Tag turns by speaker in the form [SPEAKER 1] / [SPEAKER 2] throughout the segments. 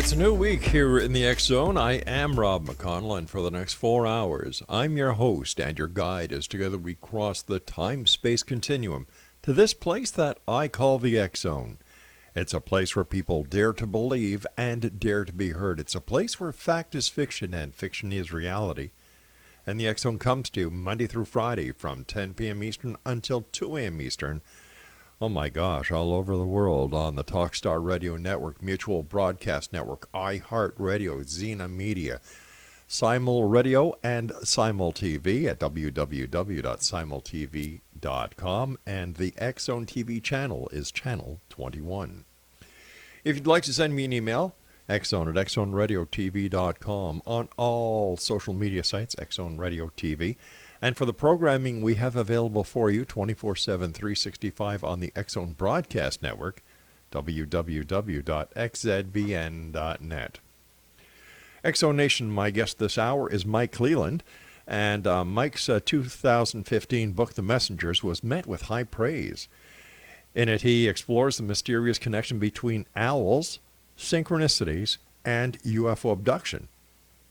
[SPEAKER 1] It's a new week here in the X Zone. I am Rob McConnell, and for the next 4 hours, I'm your host and your guide as together we cross the time-space continuum to this place that I call the X Zone. It's a place where people dare to believe and dare to be heard. It's a place where fact is fiction and fiction is reality. And the X Zone comes to you Monday through Friday from 10 p.m. Eastern until 2 a.m. Eastern. Oh my gosh, all over the world on the Talkstar Radio Network, Mutual Broadcast Network, iHeartRadio, Xena Media, Simul Radio, and Simul TV at www.simultv.com, and the X Zone TV channel is Channel 21. If you'd like to send me an email, xzone at xzoneradiotv.com, on all social media sites, X Zone Radio TV. And for the programming we have available for you 24/7, 365 on the X Zone Broadcast Network, www.xzbn.net. X Zone Nation, my guest this hour is Mike CLELLAND, and Mike's 2015 book, The Messengers, was met with high praise. In it, he explores the mysterious connection between owls, synchronicities, and UFO abduction.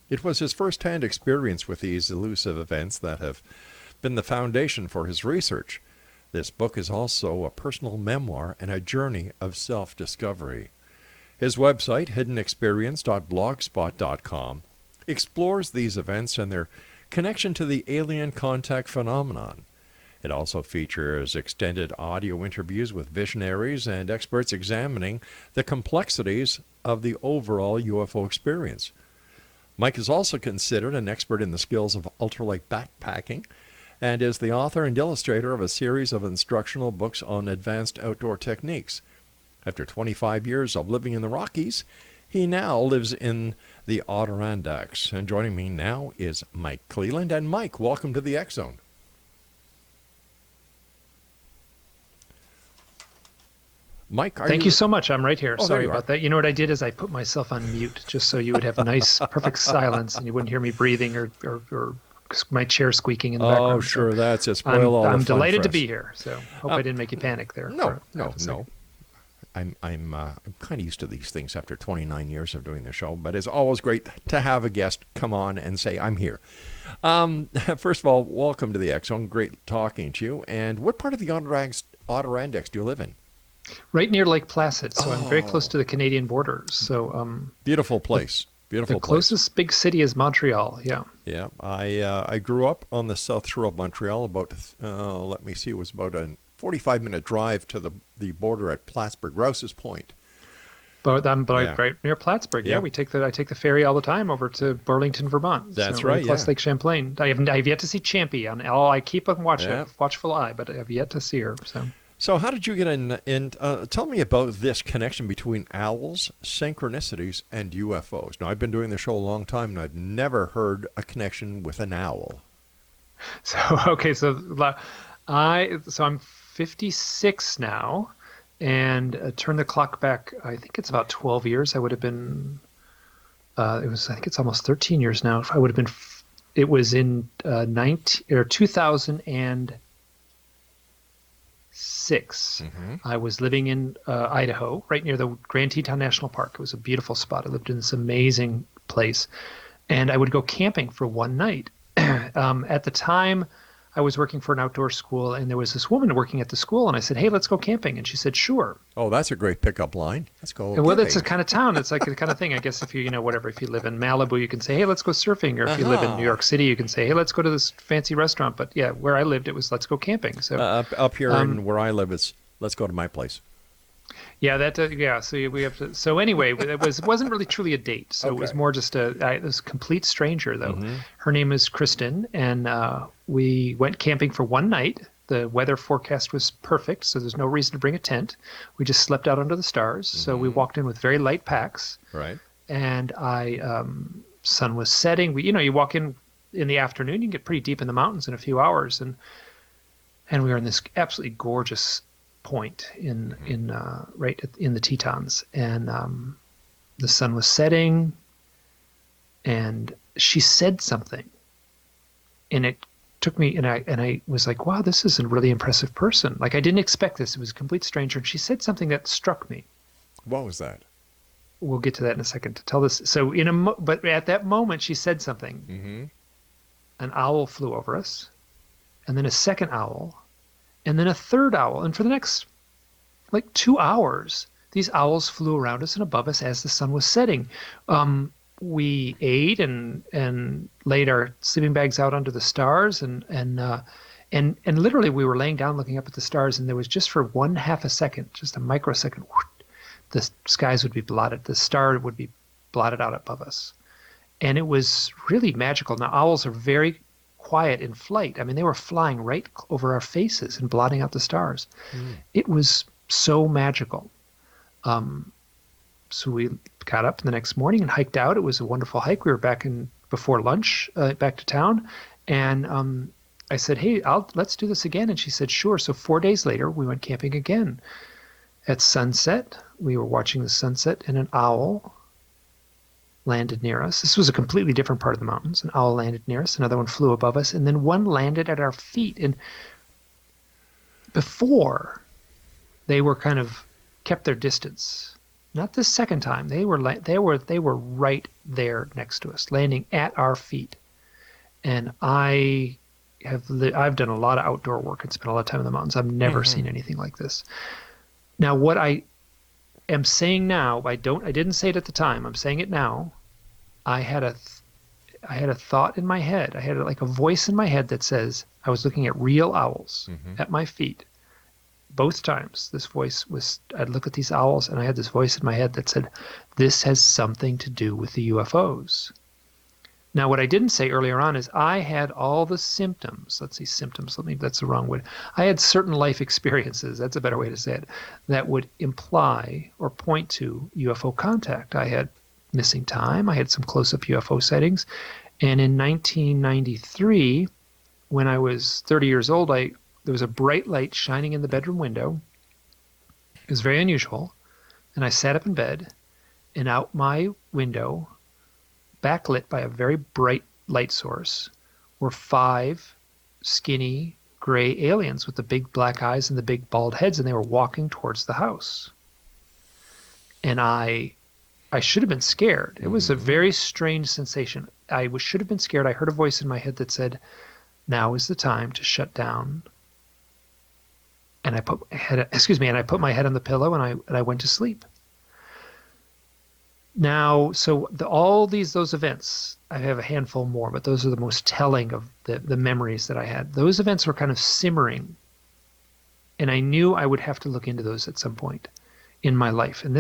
[SPEAKER 1] It was his first-hand experience with these elusive events that have been the foundation for his research. This book is also a personal memoir and a journey of self-discovery. His website, hiddenexperience.blogspot.com, explores these events and their connection to the alien contact phenomenon. It also features extended audio interviews with visionaries and experts examining the complexities of the overall UFO experience. Mike is also considered an expert in the skills of ultralight backpacking and is the author and illustrator of a series of instructional books on advanced outdoor techniques. After 25 years of living in the Rockies, he now lives in the Adirondacks. And joining me now is Mike CLELLAND. And Mike, welcome to the X Zone. Mike,
[SPEAKER 2] thank you so much. I'm right here.
[SPEAKER 1] Oh,
[SPEAKER 2] Sorry about that. You know what I did is I put myself on mute just so you would have a nice, perfect silence and you wouldn't hear me breathing or my chair squeaking in the background.
[SPEAKER 1] Oh, sure. So that's it. Spoil all the fun.
[SPEAKER 2] I'm delighted to be here. So hope I didn't make you panic there.
[SPEAKER 1] No. I'm kind of used to these things after 29 years of doing the show, but it's always great to have a guest come on and say, I'm here. First of all, welcome to the X Zone. Great talking to you. And what part of the Adirondacks do you live in?
[SPEAKER 2] Right near Lake Placid, so I'm very close to the Canadian border. So
[SPEAKER 1] beautiful place. Beautiful.
[SPEAKER 2] The closest big city is Montreal. Yeah.
[SPEAKER 1] Yeah. I grew up on the south shore of Montreal. About it was about a 45-minute drive to the border at Plattsburgh, Rouse's Point.
[SPEAKER 2] But I'm right near Plattsburgh. Yeah, I take the ferry all the time over to Burlington, Vermont.
[SPEAKER 1] That's right.
[SPEAKER 2] Plus Lake Champlain. I have yet to see Champy. I keep a watchful eye, but I have yet to see her.
[SPEAKER 1] So how did you get in? Tell me about this connection between owls, synchronicities, and UFOs. Now, I've been doing the show a long time, and I've never heard a connection with an owl.
[SPEAKER 2] So I'm 56 now, and turn the clock back, I think it's about 12 years. I would have been, I think it's almost 13 years now. It was in 2006. I was living in Idaho, right near the Grand Teton National Park. It was a beautiful spot. I lived in this amazing place, and I would go camping for one night. At the time, I was working for an outdoor school, and there was this woman working at the school, and I said, hey, let's go camping. And she said, sure.
[SPEAKER 1] Oh, that's a great pickup line. Let's go.
[SPEAKER 2] Well, that's a kind of town. It's like the kind of thing, I guess, if you live in Malibu, you can say, hey, let's go surfing. Or if you live in New York City, you can say, hey, let's go to this fancy restaurant. But yeah, where I lived, it was, let's go camping. So
[SPEAKER 1] up here in where I live, it's, let's go to my place.
[SPEAKER 2] Yeah, so we have to. So anyway, it wasn't really truly a date. So It was more just it was a complete stranger, though. Mm-hmm. Her name is Kristen, and we went camping for one night. The weather forecast was perfect, so there's no reason to bring a tent. We just slept out under the stars. Mm-hmm. So we walked in with very light packs.
[SPEAKER 1] Right.
[SPEAKER 2] And sun was setting. You walk in the afternoon, you can get pretty deep in the mountains in a few hours, and we were in this absolutely gorgeous point right in the Tetons, and the sun was setting, and she said something, and it took me, and I was like, wow, this is a really impressive person. Like, I didn't expect this. It was a complete stranger, and she said something that struck me.
[SPEAKER 1] What was that?
[SPEAKER 2] we'll get to that in a second to tell this. So but at that moment, she said something.
[SPEAKER 1] Mm-hmm.
[SPEAKER 2] An owl flew over us, and then a second owl, and then a third owl. And for the next like 2 hours, these owls flew around us and above us as the sun was setting. We ate and laid our sleeping bags out under the stars, and literally we were laying down looking up at the stars, and there was just for 1/2 a second, just a microsecond, the skies would be blotted, the star would be blotted out above us. And it was really magical. Now, owls are very quiet in flight. I mean, they were flying right over our faces and blotting out the stars. It was so magical. So we got up the next morning and hiked out. It was a wonderful hike. We were back before lunch, back to town. And I said, hey, let's do this again. And she said, sure. So 4 days later, we went camping again. At sunset, we were watching the sunset, and an owl landed near us. This was a completely different part of the mountains. An owl landed near us. Another one flew above us. And then one landed at our feet. And before, they were kind of kept their distance. Not the second time. They were right there next to us, landing at our feet. And I've done a lot of outdoor work and spent a lot of time in the mountains. I've never seen anything like this. Now, what I am saying now, I didn't say it at the time. I'm saying it now. I had a thought in my head. I had like a voice in my head that says I was looking at real owls at my feet. Both times, this voice was, I'd look at these owls, and I had this voice in my head that said, this has something to do with the UFOs. Now, what I didn't say earlier on is I had all the symptoms. Let's see, symptoms. That's the wrong word. I had certain life experiences, that's a better way to say it, that would imply or point to UFO contact. I had missing time. I had some close-up UFO sightings. And in 1993, when I was 30 years old, there was a bright light shining in the bedroom window. It was very unusual. And I sat up in bed, and out my window, backlit by a very bright light source, were 5 skinny gray aliens with the big black eyes and the big bald heads, and they were walking towards the house. And I should have been scared. It was a very strange sensation. I should have been scared. I heard a voice in my head that said, now is the time to shut down. And I put my head on the pillow, and I went to sleep. Now, so those events, I have a handful more, but those are the most telling of the memories that I had. Those events were kind of simmering, and I knew I would have to look into those at some point in my life. And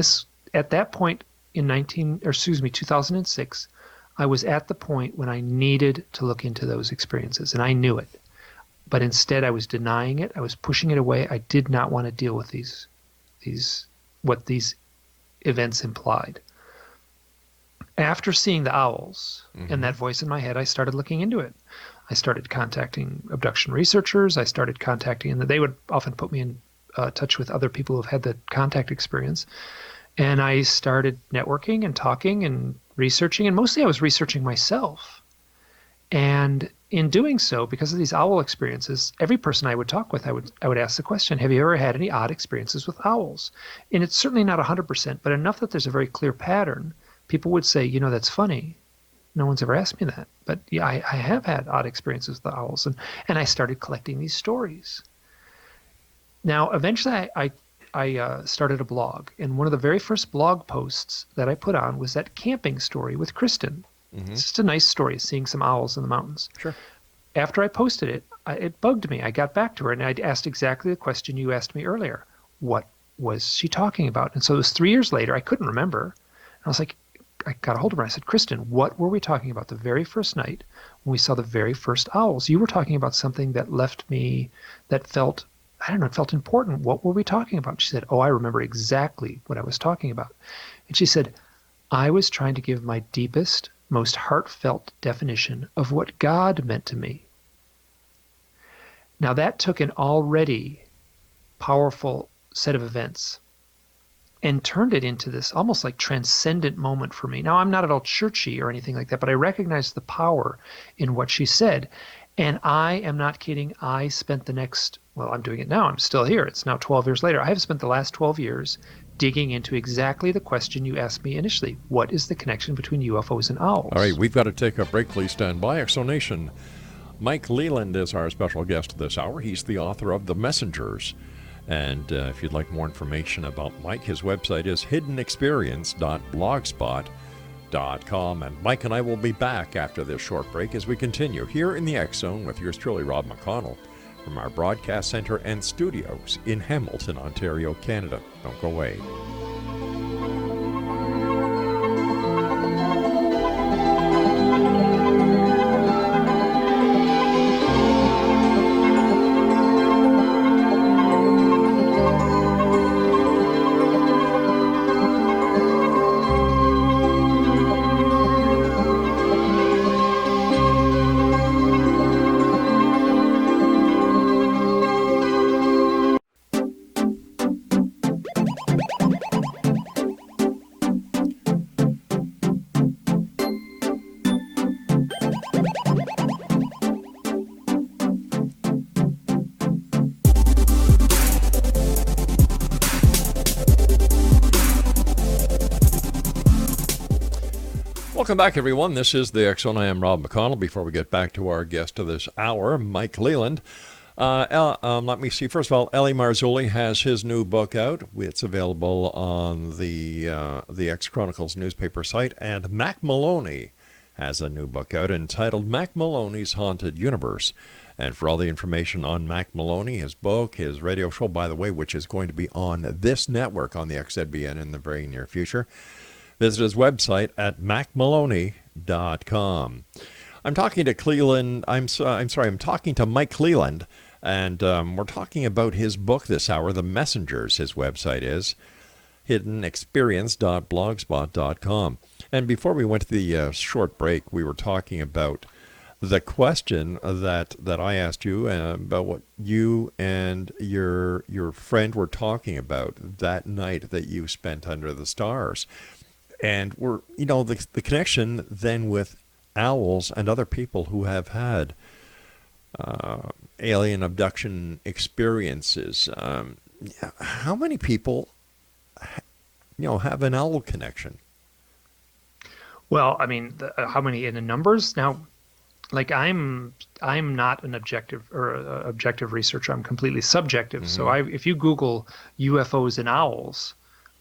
[SPEAKER 2] at that point in 2006, I was at the point when I needed to look into those experiences, and I knew it. But instead, I was denying it. I was pushing it away. I did not want to deal with what these events implied. After seeing the owls and that voice in my head, I started looking into it. I started contacting abduction researchers. I started contacting, and they would often put me in touch with other people who've had the contact experience. And I started networking and talking and researching, and mostly I was researching myself. And in doing so, because of these owl experiences, every person I would talk with, I would ask the question, have you ever had any odd experiences with owls? And it's certainly not 100%, but enough that there's a very clear pattern. People would say, that's funny. No one's ever asked me that. But yeah, I have had odd experiences with the owls. And I started collecting these stories. Now, eventually I started a blog. And one of the very first blog posts that I put on was that camping story with Kristen. It's just a nice story, seeing some owls in the mountains.
[SPEAKER 1] Sure.
[SPEAKER 2] After I posted it, it bugged me. I got back to her, and I asked exactly the question you asked me earlier. What was she talking about? And so it was 3 years later. I couldn't remember. And I was like, I got a hold of her. I said, Kristen, what were we talking about the very first night when we saw the very first owls? You were talking about something that that felt, it felt important. What were we talking about? She said, I remember exactly what I was talking about. And she said, I was trying to give my deepest, most heartfelt definition of what God meant to me. Now that took an already powerful set of events and turned it into this almost like transcendent moment for me. Now, I'm not at all churchy or anything like that, but I recognized the power in what she said. And I am not kidding. I spent I'm doing it now. I'm still here. It's now 12 years later. I have spent the last 12 years digging into exactly the question you asked me initially. What is the connection between UFOs and owls?
[SPEAKER 1] All right, we've got to take a break. Please stand by. Exonation. Mike Leland is our special guest this hour. He's the author of The Messengers. And if you'd like more information about Mike, his website is hiddenexperience.blogspot.com. And Mike and I will be back after this short break as we continue here in the X Zone with yours truly, Rob McConnell, from our broadcast center and studios in Hamilton, Ontario, Canada. Don't go away. Welcome back, everyone. This is the X Zone. I am Rob McConnell. Before we get back to our guest of this hour, Mike Leland, let me see. First of all, Ellie Marzulli has his new book out. It's available on the X Chronicles newspaper site. And Mac Maloney has a new book out entitled Mac Maloney's Haunted Universe. And for all the information on Mac Maloney, his book, his radio show, by the way, which is going to be on this network on the XZBN in the very near future, visit his website at macmaloney.com. I'm talking to Cleland. I'm talking to Mike Leland, and we're talking about his book this hour, The Messengers. His website is hiddenexperience.blogspot.com. And before we went to the short break, we were talking about the question that I asked you about what you and your friend were talking about that night that you spent under the stars. And we're, the connection then with owls and other people who have had alien abduction experiences. How many people, have an owl connection?
[SPEAKER 2] Well, I mean, how many in the numbers? Now, like I'm not an objective researcher. I'm completely subjective. Mm-hmm. So if you Google UFOs and owls,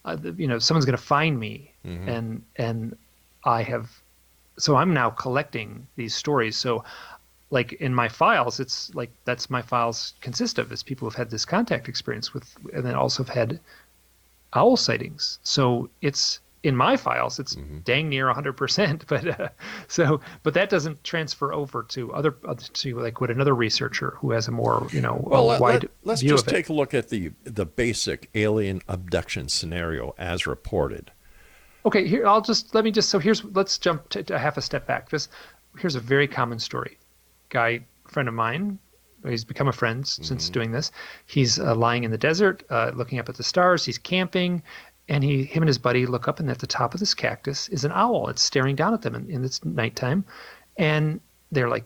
[SPEAKER 2] someone's going to find me. Mm-hmm. And so I'm now collecting these stories. So like in my files, it's like, that's my files consist of, is people who've had this contact experience with, and then also have had owl sightings. So it's in my files, it's mm-hmm. dang near 100%, but that doesn't transfer over to to like what another researcher who has a more, wide
[SPEAKER 1] let's
[SPEAKER 2] view
[SPEAKER 1] just
[SPEAKER 2] of it.
[SPEAKER 1] Take a look at the basic alien abduction scenario as reported.
[SPEAKER 2] Okay, let's jump to half a step back. Here's a very common story. Friend of mine, he's become a friend mm-hmm. since doing this. He's lying in the desert, looking up at the stars. He's camping, and him and his buddy look up, and at the top of this cactus is an owl. It's staring down at them in its nighttime, and they're like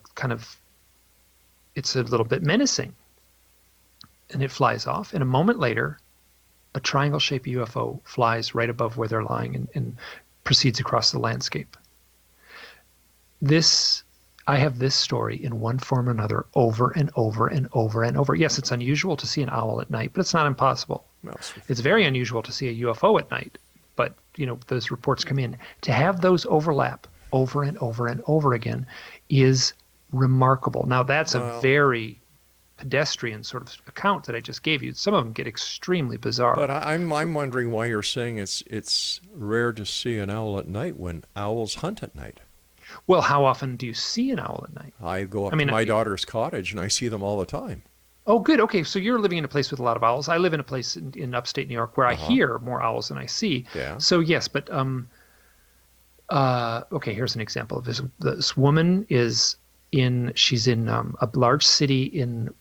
[SPEAKER 2] it's a little bit menacing. And it flies off, and a moment later, a triangle-shaped UFO flies right above where they're lying and proceeds across the landscape. I have this story in one form or another over and over and over and over. Yes, it's unusual to see an owl at night, but it's not impossible. No. It's very unusual to see a UFO at night, but those reports come in. To have those overlap over and over and over again is remarkable. Now, that's a very pedestrian sort of account that I just gave you. Some of them get extremely bizarre.
[SPEAKER 1] But I'm wondering why you're saying it's rare to see an owl at night when owls hunt at night.
[SPEAKER 2] Well, how often do you see an owl at night?
[SPEAKER 1] I go up to my daughter's cottage and I see them all the time.
[SPEAKER 2] Oh, good. Okay, so you're living in a place with a lot of owls. I live in a place in upstate New York where I hear more owls than I see.
[SPEAKER 1] Yeah.
[SPEAKER 2] So yes, but okay, here's an example of this. This woman she's in a large city in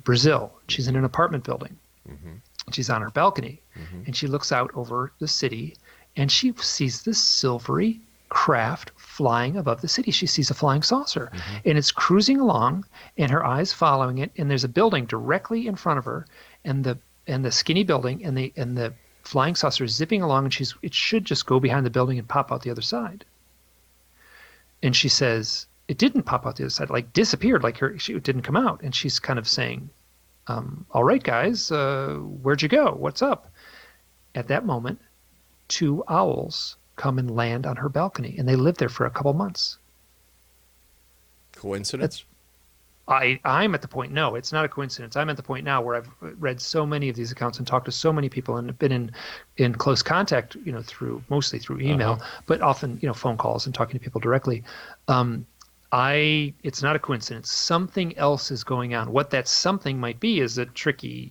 [SPEAKER 2] Brazil. She's in an apartment building. Mm-hmm. She's on her balcony, mm-hmm. and she looks out over the city, and she sees this silvery craft flying above the city. She sees a flying saucer, mm-hmm. and it's cruising along, and her eyes following it. And there's a building directly in front of her, and the skinny building and the flying saucer is zipping along, and it should just go behind the building and pop out the other side. And she says, it didn't pop out the other side, like disappeared, like she didn't come out. And she's kind of saying, all right, guys, where'd you go? What's up? At that moment, 2 owls come and land on her balcony, and they live there for a couple months.
[SPEAKER 1] Coincidence?
[SPEAKER 2] I'm at the point, no, it's not a coincidence. I'm at the point now where I've read so many of these accounts and talked to so many people and been in close contact, mostly through email, but often, phone calls and talking to people directly. It's not a coincidence. Something else is going on. What that something might be is a tricky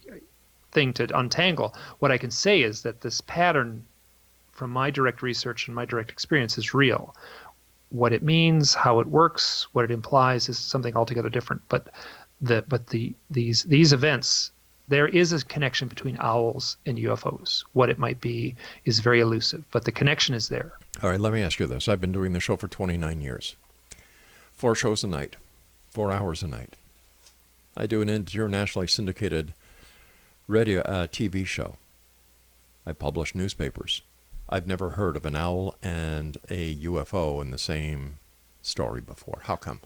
[SPEAKER 2] thing to untangle. What I can say is that this pattern from my direct research and my direct experience is real. What it means, how it works, what it implies is something altogether different. But these events, there is a connection between owls and UFOs. What it might be is very elusive, but the connection is there.
[SPEAKER 1] All right, let me ask you this. I've been doing the show for 29 years. 4 shows a night, 4 hours a night. I do an internationally syndicated radio TV show. I publish newspapers. I've never heard of an owl and a UFO in the same story before. How come?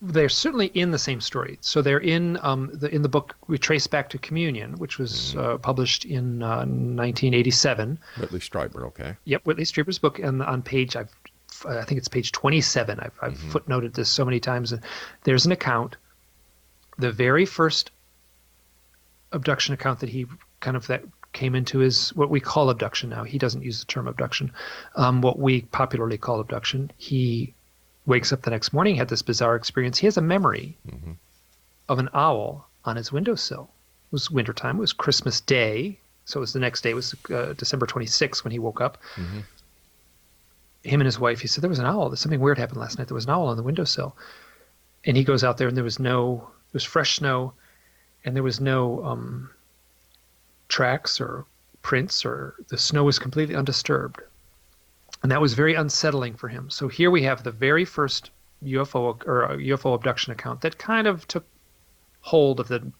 [SPEAKER 2] They're certainly in the same story. So they're in the book we trace back to Communion, which was published in 1987.
[SPEAKER 1] Whitley Strieber, okay.
[SPEAKER 2] Yep, Whitley Strieber's book, and on page I think it's page 27. I've footnoted this so many times. There's an account, the very first abduction account that came into his what we call abduction now. He doesn't use the term abduction. What we popularly call abduction. He wakes up the next morning, had this bizarre experience. He has a memory of an owl on his windowsill. It was wintertime. It was Christmas Day. So it was the next day. It was December 26th when he woke up. Him and his wife, he said, there was an owl. Something weird happened last night. There was an owl on the windowsill. And he goes out there, and it was fresh snow, and there was no tracks or prints, or the snow was completely undisturbed. And that was very unsettling for him. So here we have the very first UFO abduction account that kind of took hold of the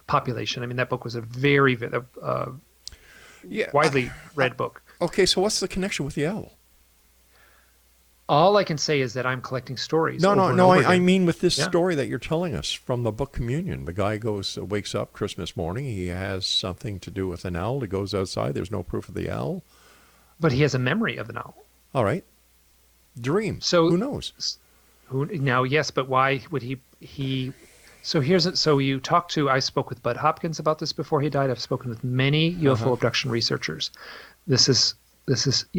[SPEAKER 2] population. I mean, that book was a very widely read book.
[SPEAKER 1] Okay, so what's the connection with the owl?
[SPEAKER 2] All I can say is that I'm collecting stories.
[SPEAKER 1] No. I mean with this story that you're telling us from the book Communion. The guy wakes up Christmas morning. He has something to do with an owl. He goes outside. There's no proof of the owl.
[SPEAKER 2] But he has a memory of an owl.
[SPEAKER 1] All right. Dream.
[SPEAKER 2] So
[SPEAKER 1] who knows?
[SPEAKER 2] Now, yes, but why would he? So you talked to. I spoke with Bud Hopkins about this before he died. I've spoken with many UFO abduction researchers. This is.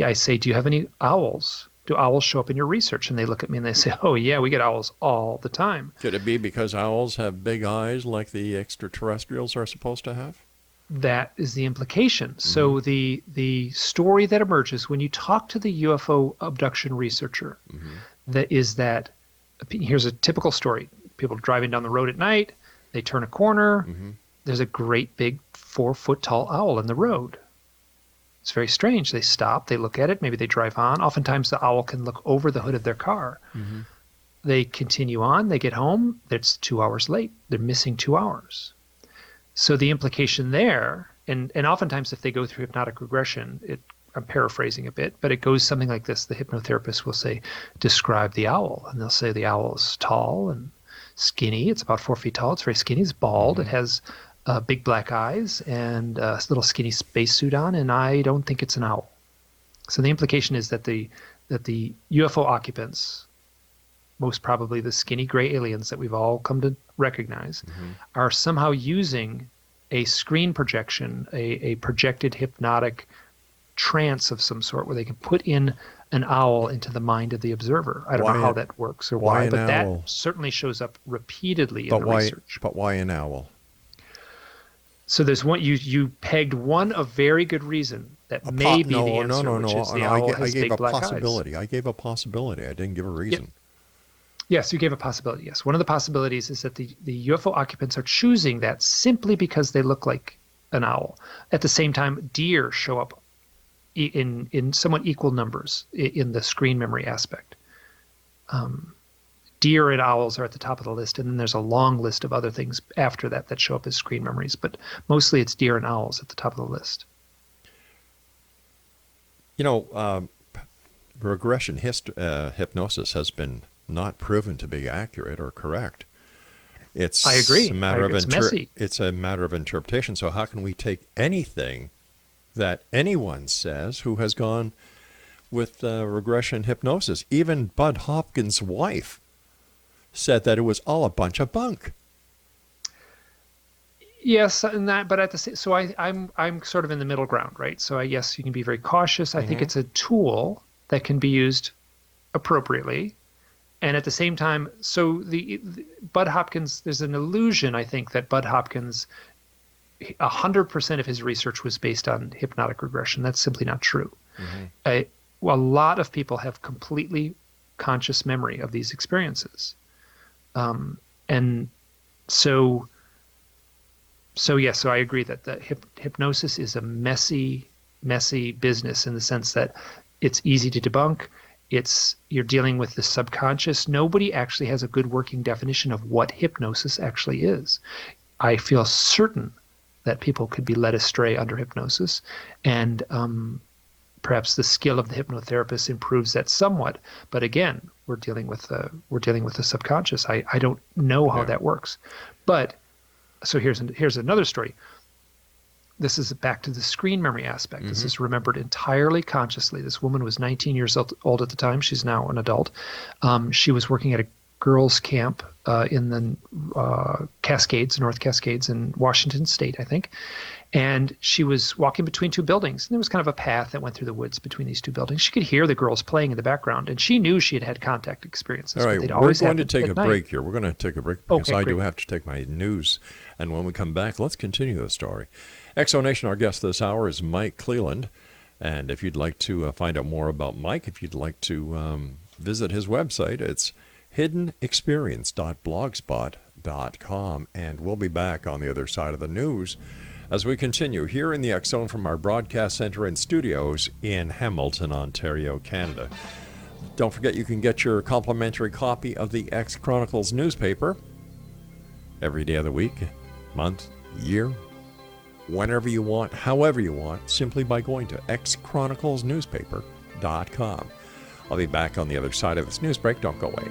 [SPEAKER 2] I say, do you have any owls? Do owls show up in your research? And they look at me and they say, oh yeah, we get owls all the time.
[SPEAKER 1] Could it be because owls have big eyes like the extraterrestrials are supposed to have?
[SPEAKER 2] That is the implication. So the story that emerges when you talk to the UFO abduction researcher, here's a typical story. People driving down the road at night, they turn a corner, there's a great big 4-foot tall owl in the road. It's very strange. They stop, they look at it, maybe they drive on. Oftentimes the owl can look over the hood of their car. They continue on, they get home, it's 2 hours late. They're missing 2 hours. So the implication there, and oftentimes if they go through hypnotic regression, I'm paraphrasing a bit, but it goes something like this. The hypnotherapist will say, describe the owl. And they'll say the owl is tall and skinny. It's about 4 feet tall. It's very skinny. It's bald. It has big black eyes and a little skinny spacesuit on, and I don't think it's an owl. So the implication is that the UFO occupants, most probably the skinny gray aliens that we've all come to recognize, are somehow using a screen projection, a projected hypnotic trance of some sort where they can put in an owl into the mind of the observer. I don't know how that works or why, but that certainly shows up repeatedly in the research.
[SPEAKER 1] But why an owl?
[SPEAKER 2] So there's one, you pegged one of very good reason that may be the answer, which is the owl has big black eyes.
[SPEAKER 1] I gave a possibility. I didn't give a reason.
[SPEAKER 2] Yes, you gave a possibility. Yes, one of the possibilities is that the UFO occupants are choosing that simply because they look like an owl. At the same time, deer show up in somewhat equal numbers in the screen memory aspect. Deer and owls are at the top of the list, and then there's a long list of other things after that show up as screen memories, but mostly it's deer and owls at the top of the list.
[SPEAKER 1] You know, regression hypnosis has been not proven to be accurate or correct. It's
[SPEAKER 2] I agree.
[SPEAKER 1] a matter of
[SPEAKER 2] It's messy.
[SPEAKER 1] it's a matter of interpretation. So how can we take anything that anyone says who has gone with regression hypnosis? Even Bud Hopkins' wife said that it was all a bunch of bunk.
[SPEAKER 2] Yes, and that, but at the same, so I'm sort of in the middle ground, right? So yes, you can be very cautious. I think it's a tool that can be used appropriately, and at the same time, so the Bud Hopkins, there's an illusion, I think, that Bud Hopkins, 100% of his research was based on hypnotic regression. That's simply not true. A lot of people have completely conscious memory of these experiences, and so yes, so I agree that the hypnosis is a messy business in the sense that it's easy to debunk. You're dealing with the subconscious. Nobody actually has a good working definition of what hypnosis actually is. I feel certain that people could be led astray under hypnosis, and perhaps the skill of the hypnotherapist improves that somewhat. But again, we're dealing with the subconscious. I don't know how that works, but so here's another story. This is back to the screen memory aspect. This is remembered entirely consciously. This woman was 19 years old at the time. She's now an adult. She was working at a girls' camp in the Cascades, North Cascades in Washington State, I think. And she was walking between two buildings. And there was kind of a path that went through the woods between these two buildings. She could hear the girls playing in the background. And she knew she had had contact experiences.
[SPEAKER 1] All right, we're going to take a break here. We're going to take a break because
[SPEAKER 2] Okay,
[SPEAKER 1] I
[SPEAKER 2] great.
[SPEAKER 1] do have to take my news. And when we come back, let's continue the story. Exonation, our guest this hour is Mike CLELLAND. And if you'd like to find out more about Mike, if you'd like to visit his website, it's hiddenexperience.blogspot.com. And we'll be back on the other side of the news as we continue here in the X Zone from our broadcast center and studios in Hamilton, Ontario, Canada. Don't forget you can get your complimentary copy of the X Chronicles newspaper every day of the week, month, year, whenever you want, however you want, simply by going to xchroniclesnewspaper.com. I'll be back on the other side of this news break. Don't go away.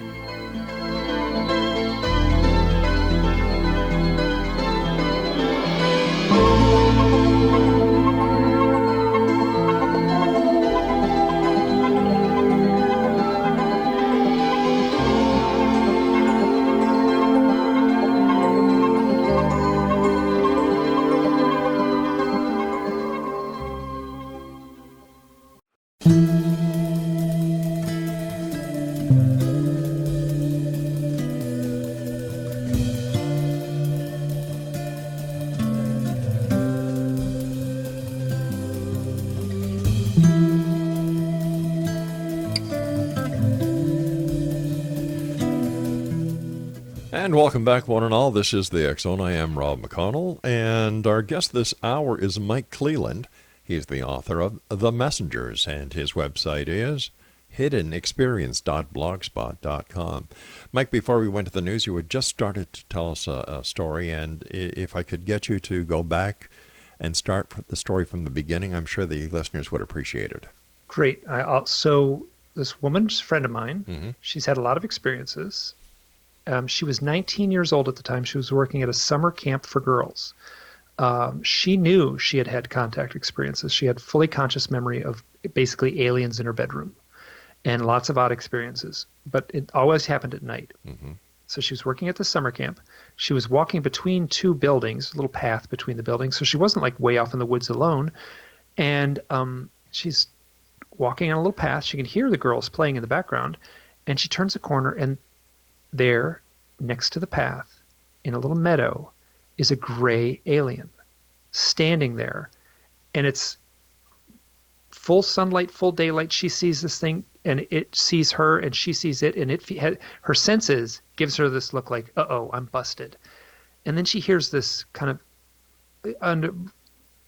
[SPEAKER 1] And welcome back, one and all. This is the X Zone. I am Rob McConnell, and our guest this hour is Mike CLELLAND. He's the author of The Messengers, and his website is hiddenexperience.blogspot.com. Mike, before we went to the news, you had just started to tell us a story, and if I could get you to go back and start the story from the beginning, I'm sure the listeners would appreciate it.
[SPEAKER 2] Great. So this woman's a friend of mine. She's had a lot of experiences. She was 19 years old at the time. She was working at a summer camp for girls. She knew she had had contact experiences. She had fully conscious memory of basically aliens in her bedroom and lots of odd experiences. But it always happened at night. So she was working at the summer camp. She was walking between two buildings, a little path between the buildings. So she wasn't like way off in the woods alone. And she's walking on a little path. She can hear the girls playing in the background. And she turns a corner, and there, next to the path, in a little meadow, is a gray alien standing there. And it's full sunlight, full daylight. She sees this thing, and it sees her, and she sees it, and her senses gives her this look like, uh-oh, I'm busted. And then she hears this kind of,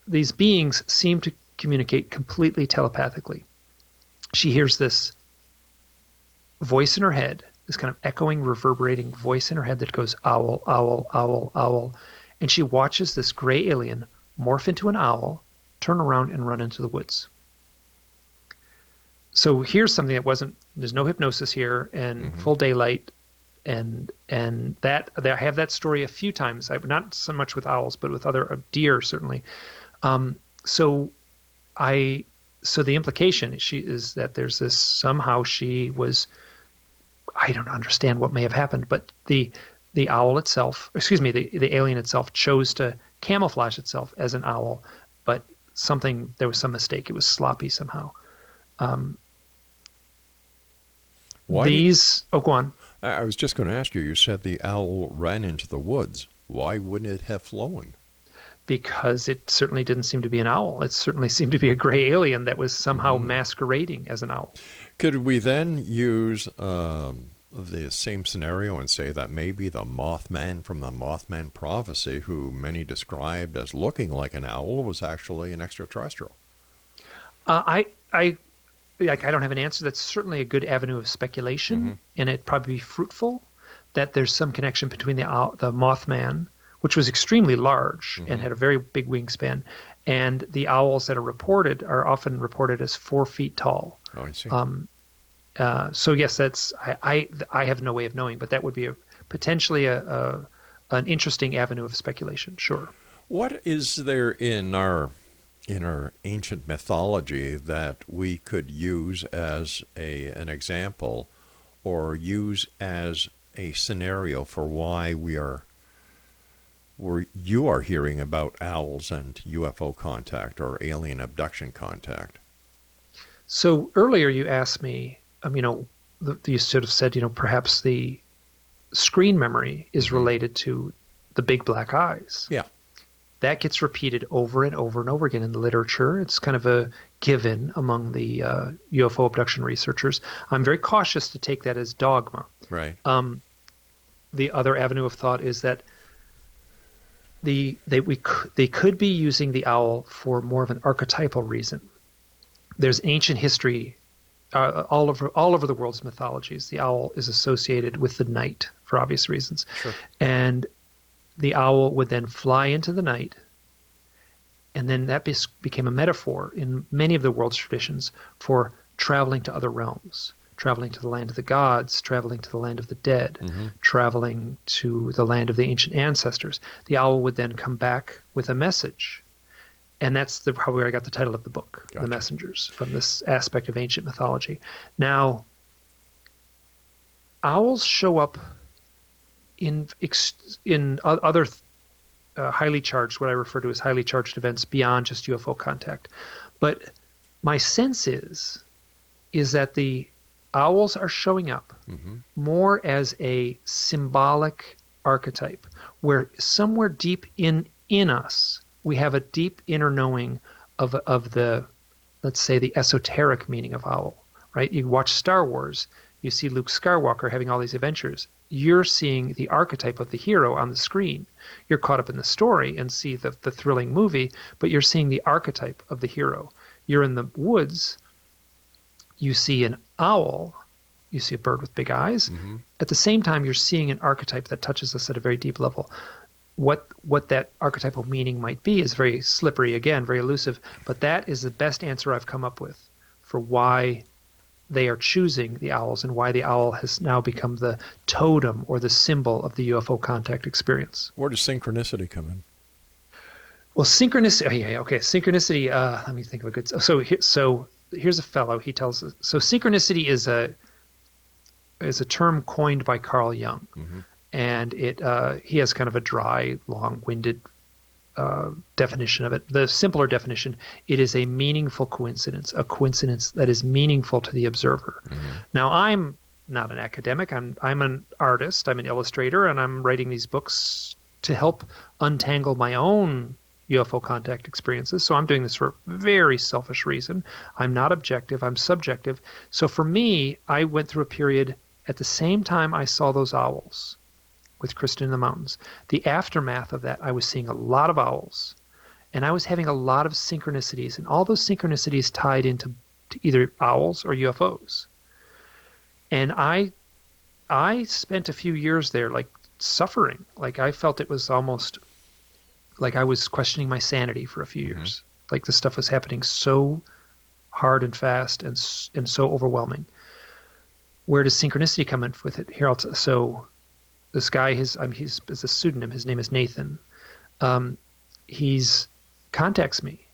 [SPEAKER 2] these beings seem to communicate completely telepathically. She hears this voice in her head, this kind of echoing, reverberating voice in her head that goes, owl, owl, owl, owl. And she watches this gray alien morph into an owl, turn around, and run into the woods. So here's something that wasn't, there's no hypnosis here and
[SPEAKER 1] Hmm.
[SPEAKER 2] full daylight, and that I have that story a few times. I've not so much with owls, but with other deer certainly. Um, so I so the implication she is that there's this somehow she was, I don't understand what may have happened, but the owl itself, excuse me, the alien itself chose to camouflage itself as an owl, but something, there was some mistake. It was sloppy somehow. Um,
[SPEAKER 1] Why did
[SPEAKER 2] oh, go on.
[SPEAKER 1] I was just going to ask you? You said the owl ran into the woods. Why wouldn't it have flown?
[SPEAKER 2] Because it certainly didn't seem to be an owl. It certainly seemed to be a gray alien that was somehow
[SPEAKER 1] Hmm.
[SPEAKER 2] masquerading as an owl.
[SPEAKER 1] Could we then use the same scenario and say that maybe the Mothman from the Mothman prophecy, who many described as looking like an owl, was actually an extraterrestrial?
[SPEAKER 2] I like, I don't have an answer. That's certainly a good avenue of
[SPEAKER 1] Hmm.
[SPEAKER 2] speculation, and it'd probably be fruitful that there's some connection between the Mothman, which was extremely large and
[SPEAKER 1] Hmm.
[SPEAKER 2] had a very big wingspan, and the owls that are often reported as 4 feet tall.
[SPEAKER 1] Oh, I see.
[SPEAKER 2] So yes, that's I have no way of knowing, but that would be potentially an interesting avenue of speculation. Sure.
[SPEAKER 1] What is there in our ancient mythology that we could use as an example, or use as a scenario for why you are hearing about owls and UFO contact or alien abduction contact?
[SPEAKER 2] So earlier you asked me, you sort of said, perhaps the screen memory is
[SPEAKER 1] Hmm.
[SPEAKER 2] related to the big black eyes.
[SPEAKER 1] Yeah.
[SPEAKER 2] That gets repeated over and over and over again in the literature. It's kind of a given among the UFO abduction researchers. I'm very cautious to take that as dogma.
[SPEAKER 1] Right.
[SPEAKER 2] The other avenue of thought is that they could be using the owl for more of an archetypal reason. There's ancient history all over the world's mythologies. The owl is associated with the night for obvious reasons,
[SPEAKER 1] Sure.
[SPEAKER 2] and the owl would then fly into the night, and then that became a metaphor in many of the world's traditions for traveling to other realms, traveling to the land of the gods, traveling to the land of the dead,
[SPEAKER 1] Hmm.
[SPEAKER 2] traveling to the land of the ancient ancestors. The owl would then come back with a message. And that's probably where I got the title of the book,
[SPEAKER 1] Gotcha.
[SPEAKER 2] The Messengers, from this aspect of ancient mythology. Now, owls show up in other highly charged, what I refer to as highly charged events beyond just UFO contact. But my sense is that the owls are showing up
[SPEAKER 1] Hmm.
[SPEAKER 2] more as a symbolic archetype, where somewhere deep in us we have a deep inner knowing of the, let's say, the esoteric meaning of owl. Right? You watch Star Wars, you see Luke Skywalker having all these adventures. You're seeing the archetype of the hero on the screen. You're caught up in the story and see the thrilling movie, but you're seeing the archetype of the hero. You're in the woods, you see an owl, you see a bird with big eyes.
[SPEAKER 1] Hmm.
[SPEAKER 2] At the same time, you're seeing an archetype that touches us at a very deep level. What that archetypal meaning might be is very slippery, again, very elusive, but that is the best answer I've come up with for why they are choosing the owls and why the owl has now become the totem or the symbol of the UFO contact experience.
[SPEAKER 1] Where does synchronicity come in?
[SPEAKER 2] Well, synchronicity. Oh, yeah, okay. Synchronicity. Let me think of a good. So here's a fellow. He tells us. So synchronicity is a term coined by Carl Jung,
[SPEAKER 1] Hmm.
[SPEAKER 2] and he has kind of a dry, long-winded definition of it. The simpler definition: it is a meaningful coincidence, a coincidence that is meaningful to the observer.
[SPEAKER 1] Hmm.
[SPEAKER 2] Now, I'm not an academic. I'm an artist. I'm an illustrator, and I'm writing these books to help untangle my own UFO contact experiences. So I'm doing this for a very selfish reason. I'm not objective. I'm subjective. So for me, I went through a period at the same time I saw those owls with Kristen in the Mountains. The aftermath of that, I was seeing a lot of owls, and I was having a lot of synchronicities, and all those synchronicities tied into to either owls or UFOs. And I spent a few years there, like, suffering. Like, I felt it was almost like I was questioning my sanity for a few years. Like, this stuff was happening so hard and fast and so overwhelming. Where does synchronicity come in with it? Here, so this guy, he's a pseudonym. His name is Nathan. He's contacts me.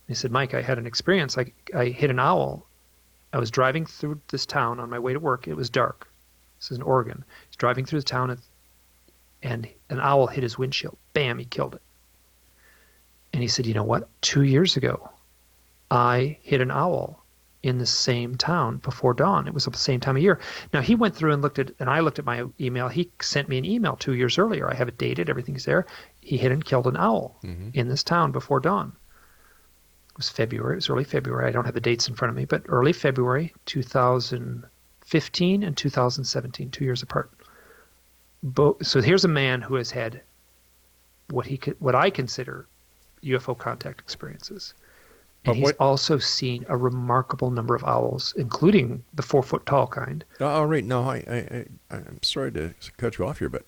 [SPEAKER 2] He said, Mike, I had an experience. I hit an owl. I was driving through this town on my way to work. It was dark. This is in Oregon. He's driving through the town, and an owl hit his windshield. Bam, he killed it. And he said, you know what? 2 years ago, I hit an owl in the same town before dawn. It was the same time of year. Now, he went through and I looked at my email. He sent me an email 2 years earlier. I have it dated. Everything's there. He hit and killed an owl in this town before dawn. It was February. It was early February. I don't have the dates in front of me, but early February 2015 and 2017, 2 years apart. So here's a man who has had what I consider UFO contact experiences. And he's also seen a remarkable number of owls, including the 4-foot tall kind.
[SPEAKER 1] Oh, right. No, I'm sorry to cut you off here, but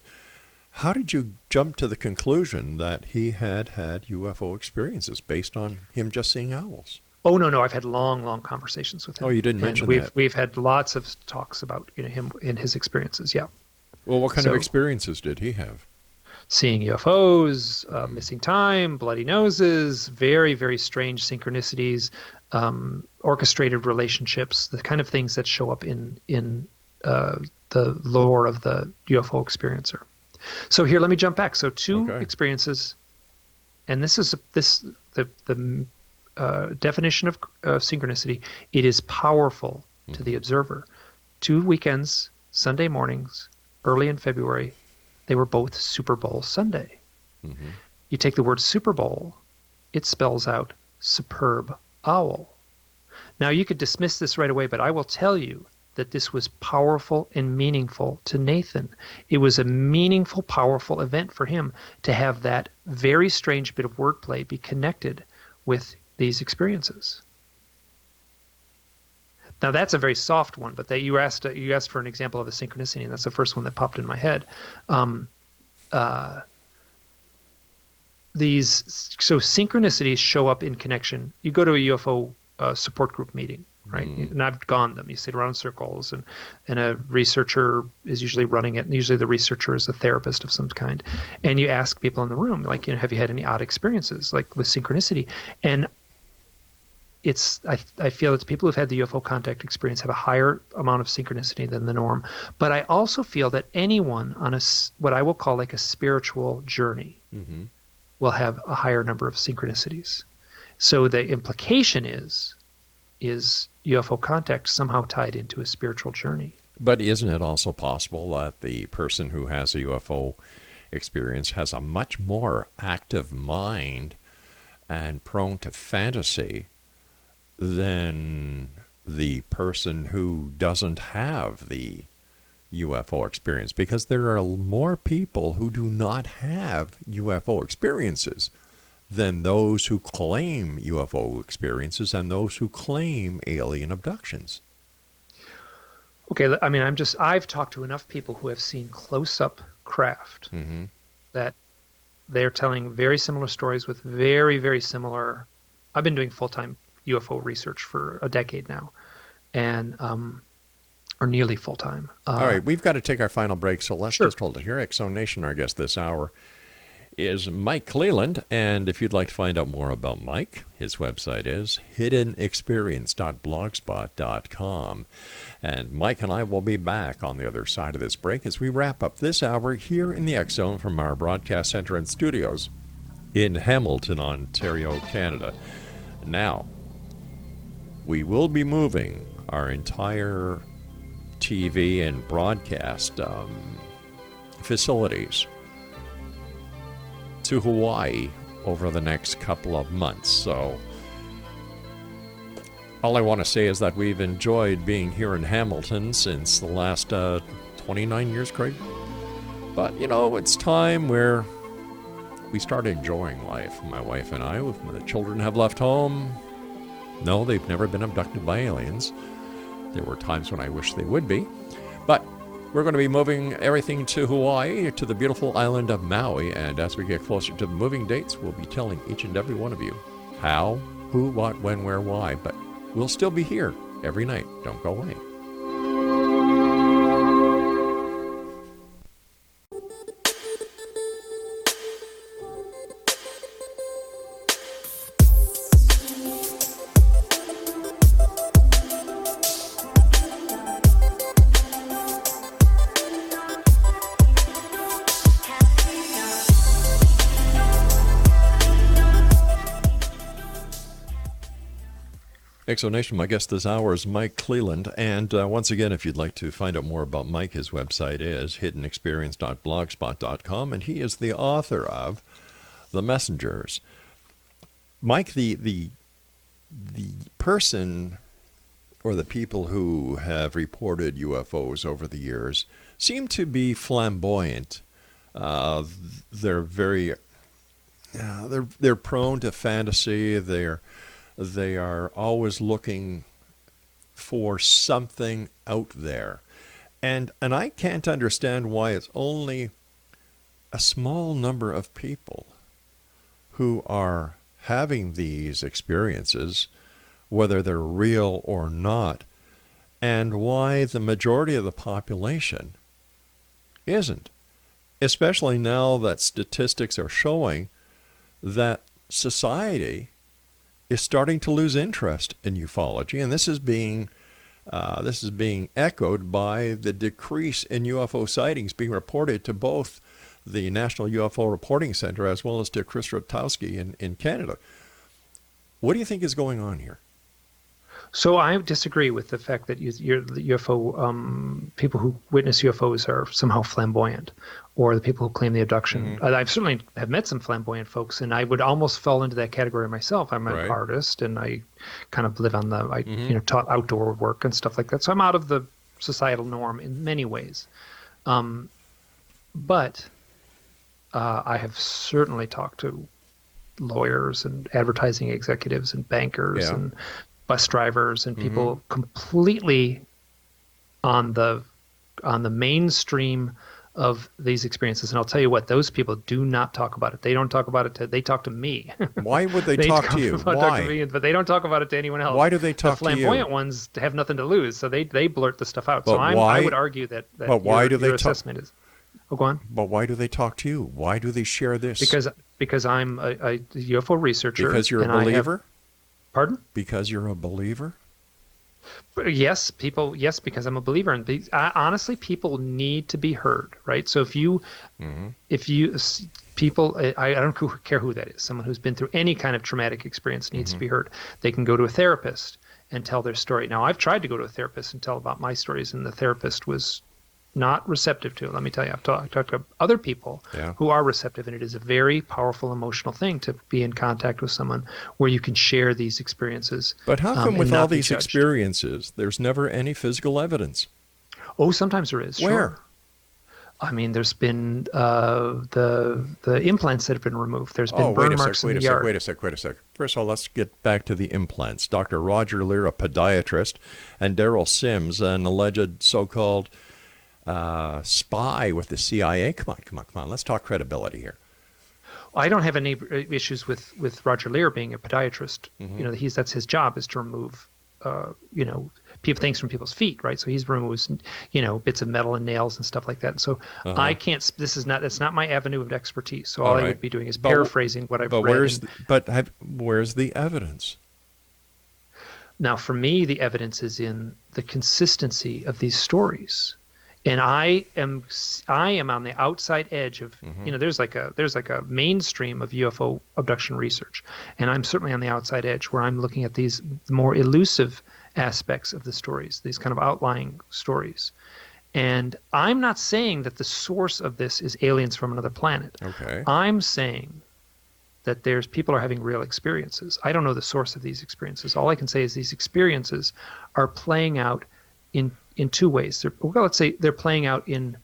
[SPEAKER 1] how did you jump to the conclusion that he had UFO experiences based on him just seeing owls?
[SPEAKER 2] Oh, no. I've had long conversations with him.
[SPEAKER 1] Oh, you didn't mention that.
[SPEAKER 2] We've had lots of talks about him and his experiences, yeah.
[SPEAKER 1] Well, what kind of experiences did he have?
[SPEAKER 2] Seeing UFOs, missing time, bloody noses, very, very strange synchronicities, orchestrated relationships, the kind of things that show up in the lore of the UFO experiencer. So here, let me jump back. So two experiences, and this is the definition of synchronicity. It is powerful to the observer. 2 weekends, Sunday mornings, early in February. They were both Super Bowl Sunday. Mm-hmm. You take the word Super Bowl, it spells out superb owl. Now, you could dismiss this right away, but I will tell you that this was powerful and meaningful to Nathan. It was a meaningful, powerful event for him to have that very strange bit of wordplay be connected with these experiences. Now, that's a very soft one, but you asked for an example of a synchronicity, and that's the first one that popped in my head. So synchronicities show up in connection. You go to a UFO support group meeting, right? And I've gone them. You sit around in circles, and a researcher is usually running it, and usually the researcher is a therapist of some kind. And you ask people in the room, like, have you had any odd experiences, like with synchronicity? And I feel that the people who've had the UFO contact experience have a higher amount of synchronicity than the norm. But I also feel that anyone on what I will call like a spiritual journey will have a higher number of synchronicities. So the implication is UFO contact somehow tied into a spiritual journey.
[SPEAKER 1] But isn't it also possible that the person who has a UFO experience has a much more active mind and prone to fantasy than the person who doesn't have the UFO experience? Because there are more people who do not have UFO experiences than those who claim UFO experiences and those who claim alien abductions.
[SPEAKER 2] Okay, I mean, I've talked to enough people who have seen close-up craft that they're telling very similar stories with very, very similar. I've been doing full-time UFO research for a decade now, and or nearly full-time.
[SPEAKER 1] All right, we've got to take our final break, so let's just hold it here. X-Zone Nation, our guest this hour is Mike CLELLAND, and if you'd like to find out more about Mike, his website is hiddenexperience.blogspot.com. And Mike and I will be back on the other side of this break as we wrap up this hour here in the X-Zone from our broadcast center and studios in Hamilton, Ontario, Canada. Now, we will be moving our entire TV and broadcast facilities to Hawaii over the next couple of months. So all I want to say is that we've enjoyed being here in Hamilton since the last 29 years, Craig. But, it's time where we start enjoying life. My wife and I, when the children have left home. No, they've never been abducted by aliens. There were times when I wish they would be. But we're going to be moving everything to Hawaii, to the beautiful island of Maui. And as we get closer to the moving dates, we'll be telling each and every one of you how, who, what, when, where, why. But We'll still be here every night. Don't go away. Exonation, my guest this hour is Mike CLELLAND. And once again, if you'd like to find out more about Mike, his website is hiddenexperience.blogspot.com, and he is the author of The Messengers. Mike, the person or the people who have reported UFOs over the years seem to be flamboyant. They're very, they're prone to fantasy. They are always looking for something out there. And I can't understand why it's only a small number of people who are having these experiences, whether they're real or not, and why the majority of the population isn't. Especially now that statistics are showing that society is starting to lose interest in ufology, and this is being echoed by the decrease in UFO sightings being reported to both the National UFO Reporting Center as well as to Chris Rutowski in Canada. What do you think is going on here?
[SPEAKER 2] So I disagree with the fact that the UFO people who witness UFOs are somehow flamboyant, or the people who claim the abduction.
[SPEAKER 1] Mm-hmm.
[SPEAKER 2] I've certainly have met some flamboyant folks, and I would almost fall into that category myself. I'm an artist, and I kind of live on taught outdoor work and stuff like that. So I'm out of the societal norm in many ways. But I have certainly talked to lawyers and advertising executives and bankers and bus drivers and people completely on the mainstream of these experiences. And I'll tell you what, those people do not talk about it. They don't talk about it they talk to me.
[SPEAKER 1] Why would they talk to you?
[SPEAKER 2] Talk to me, but they don't talk about it to anyone else.
[SPEAKER 1] Why do they talk to you?
[SPEAKER 2] The flamboyant ones have nothing to lose, so they blurt the stuff out.
[SPEAKER 1] But
[SPEAKER 2] so I would argue that your assessment is... Oh, go on.
[SPEAKER 1] But why do they talk to you? Why do they share this?
[SPEAKER 2] Because I'm a UFO researcher.
[SPEAKER 1] Because you're a believer?
[SPEAKER 2] Pardon? Because
[SPEAKER 1] you're a believer?
[SPEAKER 2] Yes, because I'm a believer. And honestly, people need to be heard, right? So people, I don't care who that is, someone who's been through any kind of traumatic experience needs to be heard. They can go to a therapist and tell their story. Now, I've tried to go to a therapist and tell about my stories, and the therapist was not receptive to it. Let me tell you, I've talked to other people who are receptive, and it is a very powerful emotional thing to be in contact with someone where you can share these experiences.
[SPEAKER 1] But how come with all these experiences, there's never any physical evidence?
[SPEAKER 2] Oh, sometimes there is.
[SPEAKER 1] Where?
[SPEAKER 2] Sure. I mean, there's been the implants that have been removed. There's been burn marks in the yard.
[SPEAKER 1] Wait a sec. First of all, let's get back to the implants. Dr. Roger Lear, a podiatrist, and Daryl Sims, an alleged so-called spy with the CIA. Come on. Let's talk credibility here.
[SPEAKER 2] I don't have any issues with Roger Lear being a podiatrist. That's his job, is to remove, things from people's feet, right? So he's removes, bits of metal and nails and stuff like that. And so I can't. That's not my avenue of expertise. So all I would be doing is paraphrasing what I've read.
[SPEAKER 1] Where's the evidence?
[SPEAKER 2] Now, for me, the evidence is in the consistency of these stories. And I am on the outside edge of, there's like a mainstream of UFO abduction research, and I'm certainly on the outside edge where I'm looking at these more elusive aspects of the stories, these kind of outlying stories. And I'm not saying that the source of this is aliens from another planet.
[SPEAKER 1] Okay.
[SPEAKER 2] I'm saying that people are having real experiences. I don't know the source of these experiences. All I can say is these experiences are playing out in two ways. Let's say they're playing out in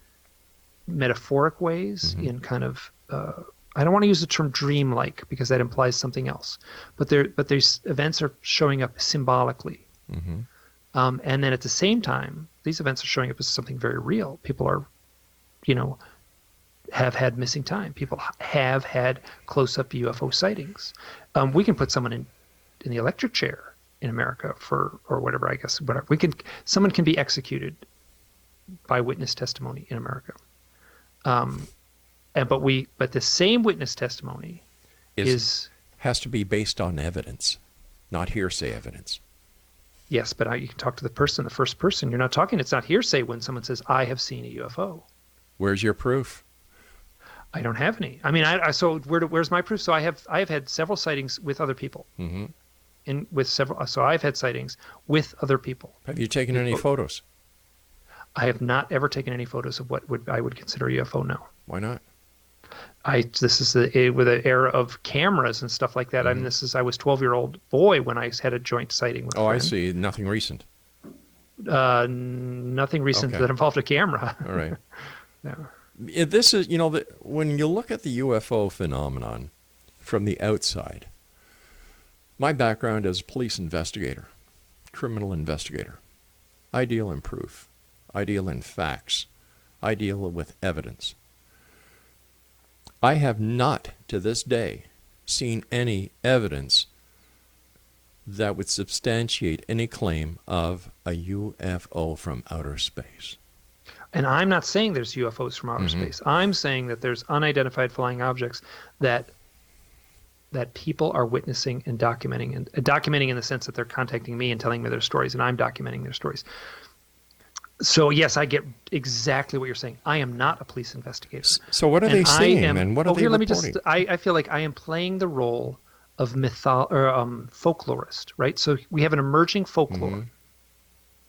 [SPEAKER 2] metaphoric ways, in kind of, I don't want to use the term dreamlike because that implies something else, but these events are showing up symbolically. And then at the same time, these events are showing up as something very real. People are, have had missing time. People have had close-up UFO sightings. We can put someone in the electric chair in America or whatever, I guess, whatever. Someone can be executed by witness testimony in America. But the same witness testimony
[SPEAKER 1] has to be based on evidence, not hearsay evidence.
[SPEAKER 2] Yes, but you can talk to the first person. You're not talking, it's not hearsay when someone says, I have seen a UFO.
[SPEAKER 1] Where's your proof?
[SPEAKER 2] I don't have any. I mean, so where's my proof? So I have had several sightings with other people.
[SPEAKER 1] Mm-hmm.
[SPEAKER 2] So I've had sightings with other people.
[SPEAKER 1] Have you taken any photos?
[SPEAKER 2] I have not ever taken any photos of what I would consider a UFO now.
[SPEAKER 1] Why not?
[SPEAKER 2] This is with an era of cameras and stuff like that.
[SPEAKER 1] Mm-hmm.
[SPEAKER 2] I mean, I was 12-year-old boy when I had a joint sighting with a friend.
[SPEAKER 1] I see. Nothing recent.
[SPEAKER 2] Nothing recent that involved a camera.
[SPEAKER 1] All right.
[SPEAKER 2] No.
[SPEAKER 1] This is, when you look at the UFO phenomenon from the outside, my background as a police investigator, criminal investigator, I deal in proof. I deal in facts. I deal with evidence. I have not, to this day, seen any evidence that would substantiate any claim of a UFO from outer space.
[SPEAKER 2] And I'm not saying there's UFOs from outer space. I'm saying that there's unidentified flying objects that people are witnessing and documenting, and documenting in the sense that they're contacting me and telling me their stories, and I'm documenting their stories. So yes, I get exactly what you're saying. I am not a police investigator.
[SPEAKER 1] So what are they saying, and what are they reporting?
[SPEAKER 2] I feel like I am playing the role of folklorist, right? So we have an emerging folklore,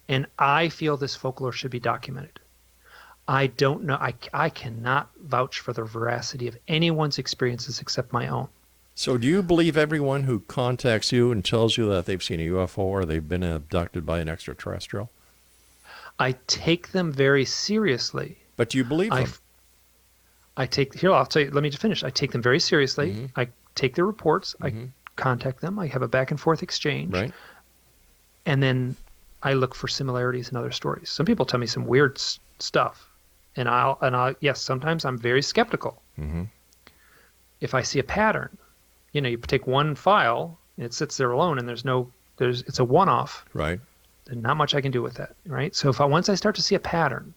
[SPEAKER 2] and I feel this folklore should be documented. I don't know. I cannot vouch for the veracity of anyone's experiences except my own.
[SPEAKER 1] So do you believe everyone who contacts you and tells you that they've seen a UFO or they've been abducted by an extraterrestrial?
[SPEAKER 2] I take them very seriously.
[SPEAKER 1] But do you believe them?
[SPEAKER 2] I'll tell you, let me just finish. I take them very seriously. I take their reports. I contact them. I have a back and forth exchange.
[SPEAKER 1] Right.
[SPEAKER 2] And then I look for similarities in other stories. Some people tell me some weird stuff. And yes, sometimes I'm very skeptical. If I see a pattern, you take one file and it sits there alone and it's a one-off.
[SPEAKER 1] Right.
[SPEAKER 2] There's not much I can do with that, right? So once I start to see a pattern,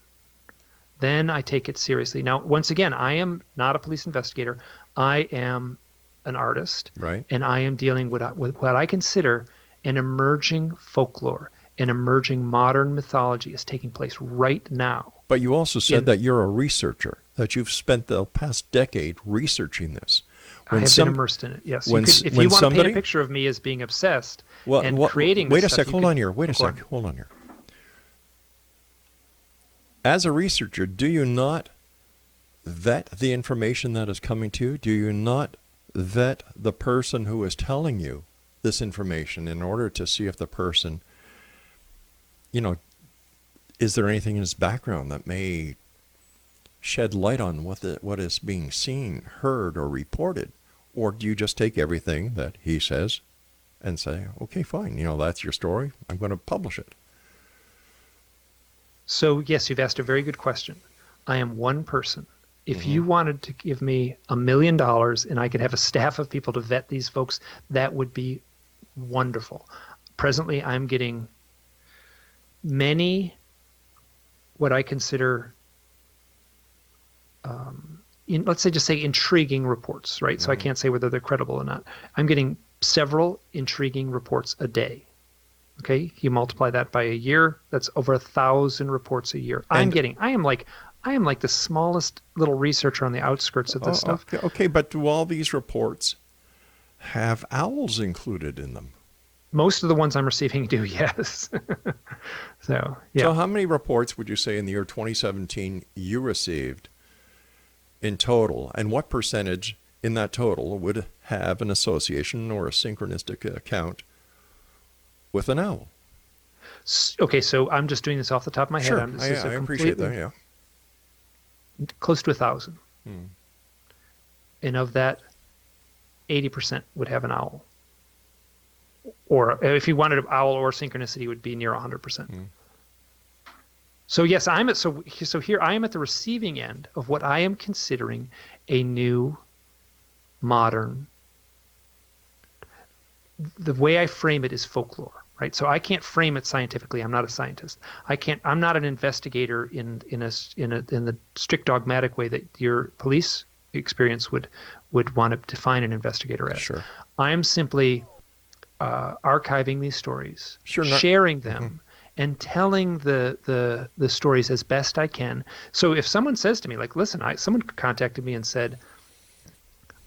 [SPEAKER 2] then I take it seriously. Now, once again, I am not a police investigator. I am an artist.
[SPEAKER 1] Right.
[SPEAKER 2] And I am dealing with what I consider an emerging folklore, an emerging modern mythology is taking place right now.
[SPEAKER 1] But you also said that you're a researcher, that you've spent the past decade researching this.
[SPEAKER 2] I have been immersed in it, yes. If you want to paint a picture of me as being obsessed creating this
[SPEAKER 1] Wait a
[SPEAKER 2] stuff,
[SPEAKER 1] sec, hold on here. Hold on here. As a researcher, do you not vet the information that is coming to you? Do you not vet the person who is telling you this information in order to see if the person, is there anything in his background that may shed light on what is being seen, heard, or reported? Or do you just take everything that he says and say, okay, fine, that's your story, I'm going to publish it?
[SPEAKER 2] So yes, you've asked a very good question. I am one person. If you wanted to give me $1 million and I could have a staff of people to vet these folks, that would be wonderful. Presently, I'm getting many what I consider let's say intriguing reports, right? So I can't say whether they're credible or not. I'm getting several intriguing reports a day. Okay, you multiply that by a year, that's over 1,000 reports a year. I am like the smallest little researcher on the outskirts of this stuff.
[SPEAKER 1] Okay, but do all these reports have owls included in them?
[SPEAKER 2] Most of the ones I'm receiving do, yes. So
[SPEAKER 1] how many reports would you say in the year 2017 you received in total, and what percentage in that total would have an association or a synchronistic account with an owl?
[SPEAKER 2] Okay, so I'm just doing this off the top of my head.
[SPEAKER 1] Sure, I appreciate that, yeah.
[SPEAKER 2] Close to 1,000. And of that, 80% would have an owl. Or if you wanted an owl or synchronicity, it would be near 100%. So yes, so here I am at the receiving end of what I am considering a new, modern. The way I frame it is folklore. right? So I can't frame it scientifically. I'm not a scientist. I'm not an investigator in the strict dogmatic way that your police experience would want to define an investigator as.
[SPEAKER 1] Sure.
[SPEAKER 2] I'm simply archiving these stories,
[SPEAKER 1] Sure,
[SPEAKER 2] sharing them, and telling the stories as best I can. So if someone says to me, like, listen, someone contacted me and said,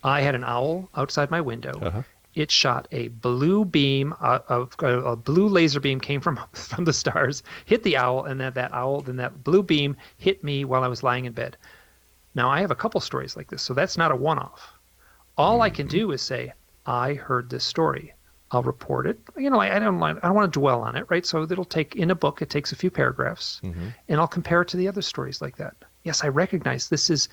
[SPEAKER 2] I had an owl outside my window.
[SPEAKER 1] Uh-huh.
[SPEAKER 2] It shot a blue beam, a blue laser beam came from the stars, hit the owl, and then that blue beam hit me while I was lying in bed. Now, I have a couple stories like this, so that's not a one-off. All I can do is say, I heard this story. I'll report it. You know, I don't want to dwell on it, right? So it'll take, in a book, it takes a few paragraphs, and I'll compare it to the other stories like that. Yes, I recognize this is,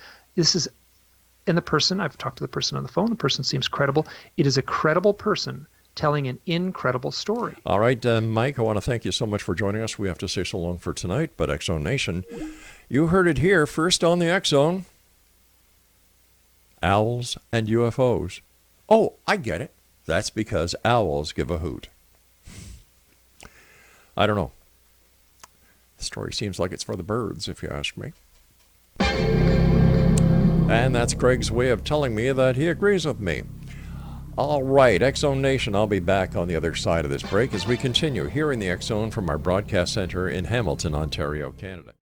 [SPEAKER 2] and the person, I've talked to the person on the phone, the person seems credible. It is a credible person telling an incredible story.
[SPEAKER 1] All right, Mike, I want to thank you so much for joining us. We have to say so long for tonight, but X Zone Nation, you heard it here first on the X Zone. Owls and UFOs. Oh, I get it. That's because owls give a hoot. I don't know. The story seems like it's for the birds, if you ask me. And that's Craig's way of telling me that he agrees with me. All right, X Zone Nation, I'll be back on the other side of this break as we continue here in the X Zone from our broadcast center in Hamilton, Ontario, Canada.